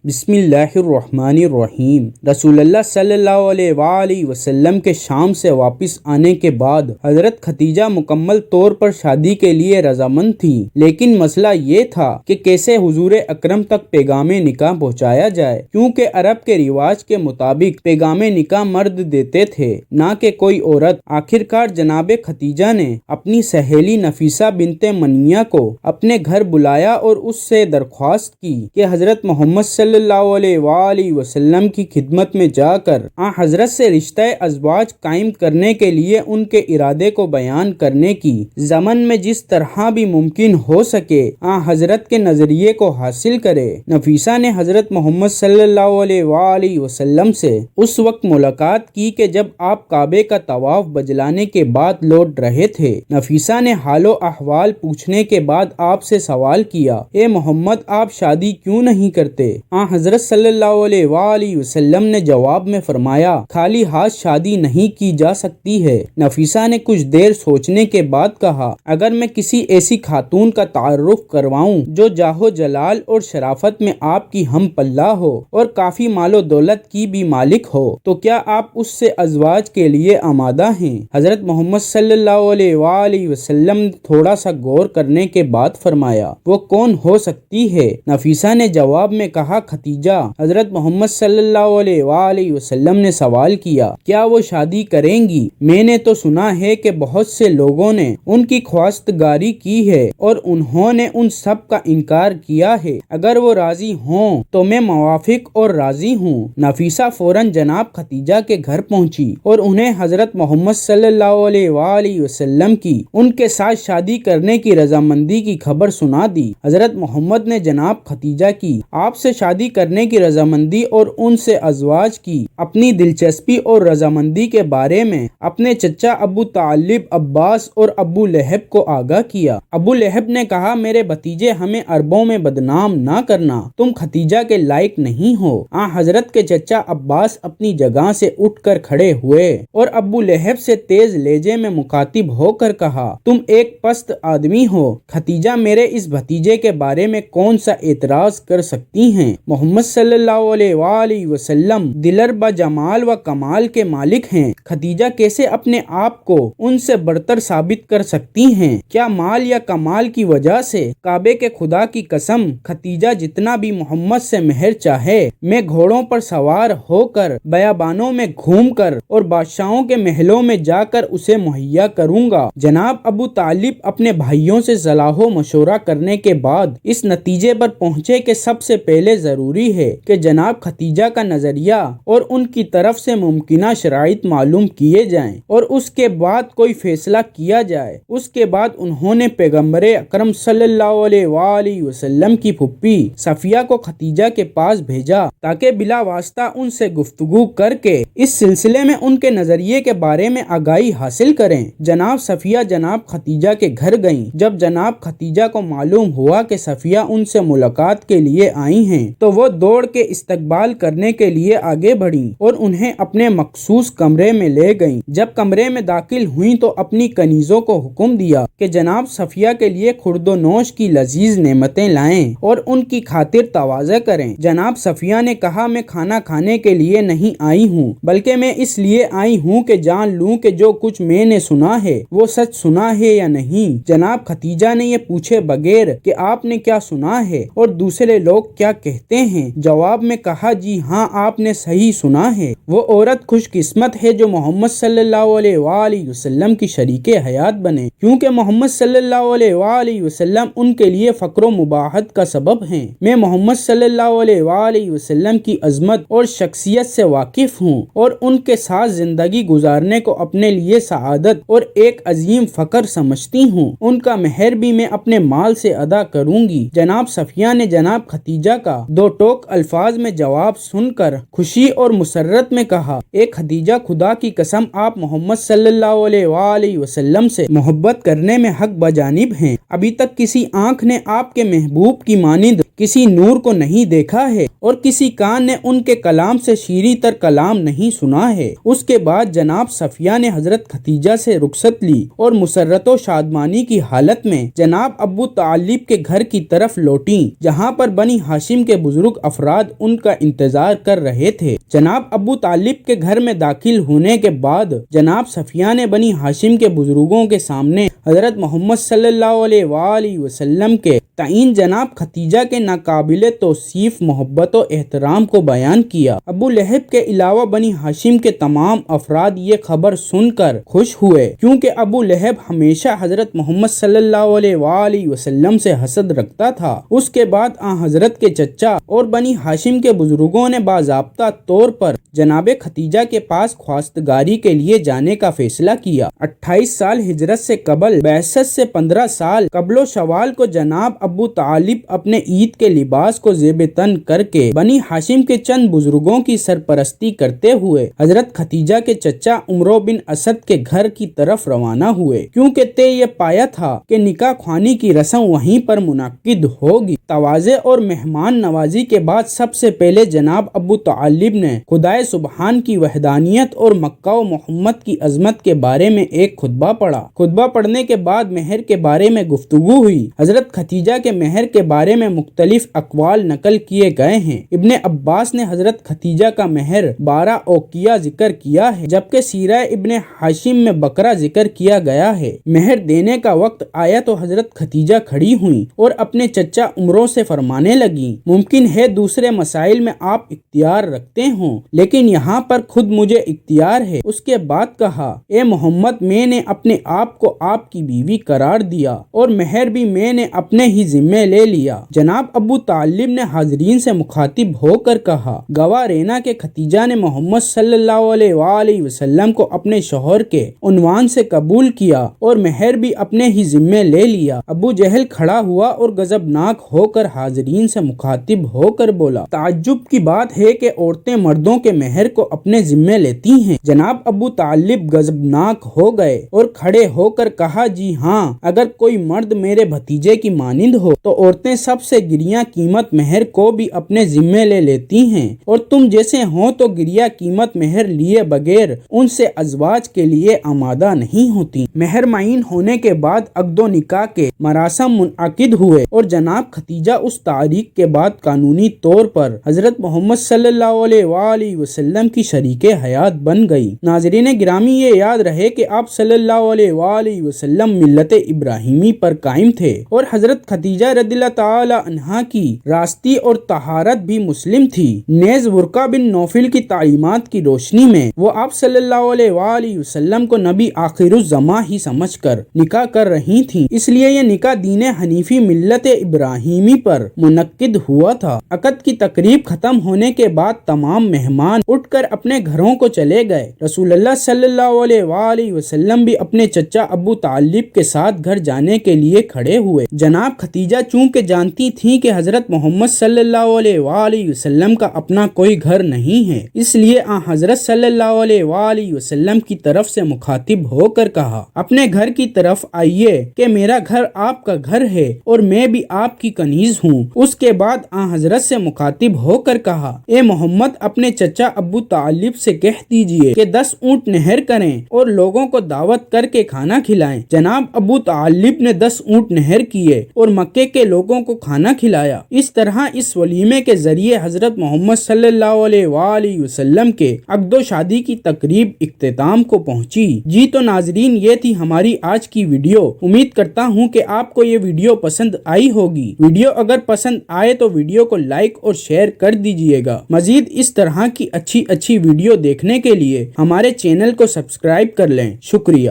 بسم اللہ الرحمن الرحیم۔ رسول اللہ صلی اللہ علیہ وآلہ وسلم کے شام سے واپس آنے کے بعد حضرت ختیجہ مکمل طور پر شادی کے لیے رضامند تھیں، لیکن مسئلہ یہ تھا کہ کیسے حضور اکرم تک پیغام نکاح پہنچایا جائے، کیونکہ عرب کے رواج کے مطابق پیغام نکاح مرد دیتے تھے، نہ کہ کوئی عورت۔ آخرکار جناب ختیجہ نے اپنی سہیلی نفیسہ بنت منیہ کو اپنے گھر بلایا اور اس سے درخواست کی کہ حضرت محمد صلی اللہ علیہ وآلہ وسلم کی خدمت میں جا کر حضرت سے رشتہ ازواج قائم کرنے کے لیے ان کے ارادے کو بیان کرنے کی، زمن میں جس طرح بھی ممکن ہو سکے حضرت کے نظریے کو حاصل کرے۔ نفیسہ نے حضرت محمد صلی اللہ علیہ وآلہ وسلم سے اس وقت ملاقات کی کہ جب آپ کعبے کا طواف بجلانے کے بعد لوٹ رہے تھے۔ نفیسہ نے حال و احوال پوچھنے کے بعد آپ سے سوال کیا، اے محمد، آپ شادی کیوں نہیں کرتے؟ حضرت صلی اللہ علیہ وآلہ وسلم نے جواب میں فرمایا، خالی ہاتھ شادی نہیں کی جا سکتی ہے۔ نفیسہ نے کچھ دیر سوچنے کے بعد کہا، اگر میں کسی ایسی خاتون کا تعارف کرواؤں جو جاہ و جلال اور شرافت میں آپ کی ہم پلہ ہو اور کافی مال و دولت کی بھی مالک ہو، تو کیا آپ اس سے ازواج کے لیے آمادہ ہیں؟ حضرت محمد صلی اللہ علیہ وآلہ وسلم نے تھوڑا سا غور کرنے کے بعد فرمایا، وہ کون ہو سکتی ہے؟ نفیسہ نے جواب میں کہا، ختیجہ۔ حضرت محمد صلی اللہ علیہ وآلہ وسلم نے سوال کیا، کیا وہ شادی کریں گی؟ میں نے تو سنا ہے کہ بہت سے لوگوں نے ان کی خواستگاری کی ہے اور انہوں نے ان سب کا انکار کیا ہے۔ اگر وہ راضی ہوں تو میں موافق اور راضی ہوں۔ نفیسہ فوراً جناب ختیجہ کے گھر پہنچی اور انہیں حضرت محمد صلی اللہ علیہ وآلہ وسلم کی ان کے ساتھ شادی کرنے کی رضامندی کی خبر سنا دی۔ حضرت محمد نے جناب ختیجہ کی آپ سے شادی کرنے کی رضامندی اور ان سے ازواج کی اپنی دلچسپی اور رضامندی کے بارے میں اپنے چچا ابو طالب عباس اور ابو لہب کو آگاہ کیا۔ ابو لہب نے کہا، میرے بھتیجے، ہمیں عربوں میں بدنام نہ کرنا، تم ختیجہ کے لائق نہیں ہو۔ حضرت کے چچا عباس اپنی جگہ سے اٹھ کر کھڑے ہوئے اور ابو لہب سے تیز لہجے میں مخاطب ہو کر کہا، تم ایک پست آدمی ہو، ختیجہ میرے اس بھتیجے کے بارے میں کون سا اعتراض کر سکتی ہیں؟ محمد صلی اللہ علیہ وآلہ وسلم دلر با جمال و کمال کے مالک ہیں، ختیجہ کیسے اپنے آپ کو ان سے برتر ثابت کر سکتی ہیں؟ کیا مال یا کمال کی وجہ سے؟ کعبے کے خدا کی قسم، ختیجہ جتنا بھی محمد سے مہر چاہے، میں گھوڑوں پر سوار ہو کر، بیابانوں میں گھوم کر اور بادشاہوں کے محلوں میں جا کر اسے مہیا کروں گا۔ جناب ابو طالب اپنے بھائیوں سے صلاح و مشورہ کرنے کے بعد اس نتیجے پر پہنچے کہ سب سے پہلے ضروری ہے کہ جناب ختیجہ کا نظریہ اور ان کی طرف سے ممکنہ شرائط معلوم کیے جائیں اور اس کے بعد کوئی فیصلہ کیا جائے۔ اس کے بعد انہوں نے پیغمبر اکرم صلی اللہ علیہ وآلہ وسلم کی پھپھی صفیہ کو ختیجہ کے پاس بھیجا تاکہ بلا واسطہ ان سے گفتگو کر کے اس سلسلے میں ان کے نظریے کے بارے میں آگاہی حاصل کریں۔ جناب صفیہ جناب ختیجہ کے گھر گئیں۔ جب جناب ختیجہ کو معلوم ہوا کہ صفیہ ان سے ملاقات کے لیے آئی ہیں تو وہ دوڑ کے استقبال کرنے کے لیے آگے بڑھیں اور انہیں اپنے مخصوص کمرے میں لے گئیں۔ جب کمرے میں داخل ہوئیں تو اپنی کنیزوں کو حکم دیا کہ جناب صفیہ کے لیے خورد و نوش کی لذیذ نعمتیں لائیں اور ان کی خاطر تواضع کریں۔ جناب صفیہ نے کہا، میں کھانا کھانے کے لیے نہیں آئی ہوں، بلکہ میں اس لیے آئی ہوں کہ جان لوں کہ جو کچھ میں نے سنا ہے وہ سچ سنا ہے یا نہیں۔ جناب ختیجہ نے یہ پوچھے بغیر کہ آپ نے کیا سنا ہے اور دوسرے لوگ کیا کہتے ہیں، جواب میں کہا، جی ہاں، آپ نے صحیح سنا ہے۔ وہ عورت خوش قسمت ہے جو محمد صلی اللہ علیہ وآلہ وسلم کی شریک حیات بنے، کیونکہ محمد صلی اللہ علیہ وآلہ وسلم ان کے لیے فقر و مباحت کا سبب ہیں۔ میں محمد صلی اللہ علیہ وآلہ وسلم کی عظمت اور شخصیت سے واقف ہوں اور ان کے ساتھ زندگی گزارنے کو اپنے لیے سعادت اور ایک عظیم فخر سمجھتی ہوں۔ ان کا مہر بھی میں اپنے مال سے ادا کروں گی۔ جناب صفیہ نے جناب ختیجہ کا دو ٹوک الفاظ میں جواب سن کر خوشی اور مسرت میں کہا، اے ختیجہ، خدا کی قسم، آپ محمد صلی اللہ علیہ وآلہ وسلم سے محبت کرنے میں حق بجانب ہیں۔ ابھی تک کسی آنکھ نے آپ کے محبوب کی مانند کسی نور کو نہیں دیکھا ہے اور کسی کان نے ان کے کلام سے شیریں تر کلام نہیں سنا ہے۔ اس کے بعد جناب صفیہ نے حضرت ختیجہ سے رخصت لی اور مسرت و شادمانی کی حالت میں جناب ابو طالب کے گھر کی طرف لوٹیں، جہاں پر بنی ہاشم کے بزرگ بزرگ افراد ان کا انتظار کر رہے تھے۔ جناب ابو طالب کے گھر میں داخل ہونے کے بعد جناب صفیہ نے بنی ہاشم کے بزرگوں کے سامنے حضرت محمد صلی اللہ علیہ وآلہ وسلم کے تعین جناب ختیجہ کے ناقابل توصیف محبت و احترام کو بیان کیا۔ ابو لہب کے علاوہ بنی ہاشم کے تمام افراد یہ خبر سن کر خوش ہوئے، کیونکہ ابو لہب ہمیشہ حضرت محمد صلی اللہ علیہ وآلہ وسلم سے حسد رکھتا تھا۔ اس کے بعد حضرت کے چچا اور بنی ہاشم کے بزرگوں نے باضابطہ طور پر جناب ختیجہ کے پاس خواستگاری کے لیے جانے کا فیصلہ کیا۔ 28 سال ہجرت سے قبل، بعثت سے 15 سال قبل و شوال کو جناب ابو طالب اپنے عید کے لباس کو زیب تن کر کے بنی ہاشم کے چند بزرگوں کی سرپرستی کرتے ہوئے حضرت ختیجہ کے چچا عمرو بن اسد کے گھر کی طرف روانہ ہوئے، کیونکہ طے یہ پایا تھا کہ نکاح خوانی کی رسم وہیں پر منعقد ہوگی۔ تواضع اور مہمان نوازی کے بعد سب سے پہلے جناب ابو طالب نے خدائے سبحان کی وحدانیت اور مکہ و محمد کی عظمت کے بارے میں ایک خطبہ پڑھا۔ خطبہ پڑھنے کے بعد مہر کے بارے میں گفتگو ہوئی۔ حضرت ختیجہ کے مہر کے بارے میں مختلف اقوال نقل کیے گئے ہیں۔ ابن عباس نے حضرت ختیجہ کا مہر 12 اوقیہ ذکر کیا ہے، جبکہ سیرہ ابن ہاشم میں بکرا ذکر کیا گیا ہے۔ مہر دینے کا وقت آیا تو حضرت ختیجہ کھڑی ہوئیں اور اپنے چچا عمرو سے فرمانے لگیں، ممکن ہے دوسرے مسائل میں آپ اختیار رکھتے ہوں، لیکن یہاں پر خود مجھے اختیار ہے۔ اس کے بعد کہا، اے محمد، میں نے اپنے آپ کو آپ کی بیوی قرار دیا اور مہر بھی میں نے اپنے ہی ذمے لے لیا۔ جناب ابو طالب نے حاضرین سے مخاطب ہو کر کہا، گواہ رہنا کہ ختیجہ نے محمد صلی اللہ علیہ وآلہ وسلم کو اپنے شوہر کے عنوان سے قبول کیا اور مہر بھی اپنے ہی ذمے لے لیا۔ ابو جہل کھڑا ہوا اور غضبناک ہو کر حاضرین سے مخاطب ہو کر بولا، تعجب کی بات ہے کہ عورتیں مردوں کے مہر کو اپنے ذمے لیتی ہیں۔ جناب ابو طالب غضبناک ہو گئے اور کھڑے ہو کر کہا، جی ہاں، اگر کوئی مرد میرے بھتیجے کی مانند ہو تو عورتیں سب سے گریاں قیمت مہر کو بھی اپنے ذمے لے لیتی ہیں، اور تم جیسے ہوں تو گریاں قیمت مہر لیے بغیر ان سے ازواج کے لیے آمادہ نہیں ہوتی۔ مہر معین ہونے کے بعد عقد و نکاح کے مراسم منعقد ہوئے اور جناب ختیجہ اس تاریخ کے بعد قانونی طور پر حضرت محمد صلی اللہ علیہ وآلہ وسلم کی شریک حیات بن گئی۔ ناظرین گرامی، یہ یاد رہے کہ آپ صلی اللہ علیہ وآلہ وسلم ملت ابراہیمی پر قائم تھے اور حضرت ختیجہ رضی اللہ تعالی عنہا کی راستی اور طہارت بھی مسلم تھی۔ نیز ورقہ بن نوفل کی تعلیمات کی روشنی میں وہ آپ صلی اللہ علیہ وآلہ وسلم کو نبی آخر الزماں ہی سمجھ کر نکاح کر رہی تھیں، اس لیے یہ نکاح دین حنیفی ملت ابراہیمی پر منعقد ہوا تھا۔ عقد کی تقریب ختم ہونے کے بعد تمام مہمان اٹھ کر اپنے گھروں کو چلے گئے۔ رسول اللہ صلی اللہ علیہ وآلہ وسلم بھی اپنے چچا ابو طالب کے ساتھ گھر جانے کے لیے کھڑے ہوئے۔ جناب ختیجہ چونکہ جانتی تھیں کہ حضرت محمد صلی اللہ علیہ وآلہ وسلم کا اپنا کوئی گھر نہیں ہے، اس لیے حضرت صلی اللہ علیہ وآلہ وسلم کی طرف سے مخاطب ہو کر کہا، اپنے گھر کی طرف آئیے کہ میرا گھر آپ کا گھر ہے اور میں بھی آپ کی کنیز ہوں۔ اس کے بعد حضرت سے مخاطب ہو کر کہا، اے محمد، اپنے چچا ابو طالب سے کہہ دیجئے کہ 10 اونٹ نہر کریں اور لوگوں کو دعوت کر کے کھانا کھلائیں۔ جناب ابو طالب نے 10 اونٹ نہر کیے اور مکے کے لوگوں کو کھانا کھلایا۔ اس طرح اس ولیمے کے ذریعے حضرت محمد صلی اللہ علیہ وآلہ وسلم کے عقد و شادی کی تقریب اختتام کو پہنچی۔ جی تو ناظرین، یہ تھی ہماری آج کی ویڈیو۔ امید کرتا ہوں کہ آپ کو یہ ویڈیو پسند آئی ہوگی۔ ویڈیو اگر پسند آئے تو ویڈیو کو لائک اور شیئر کر دیجئے گا۔ مزید اس طرح کی اچھی ویڈیو دیکھنے کے لیے ہمارے چینل کو سبسکرائب کر لیں۔ شکریہ۔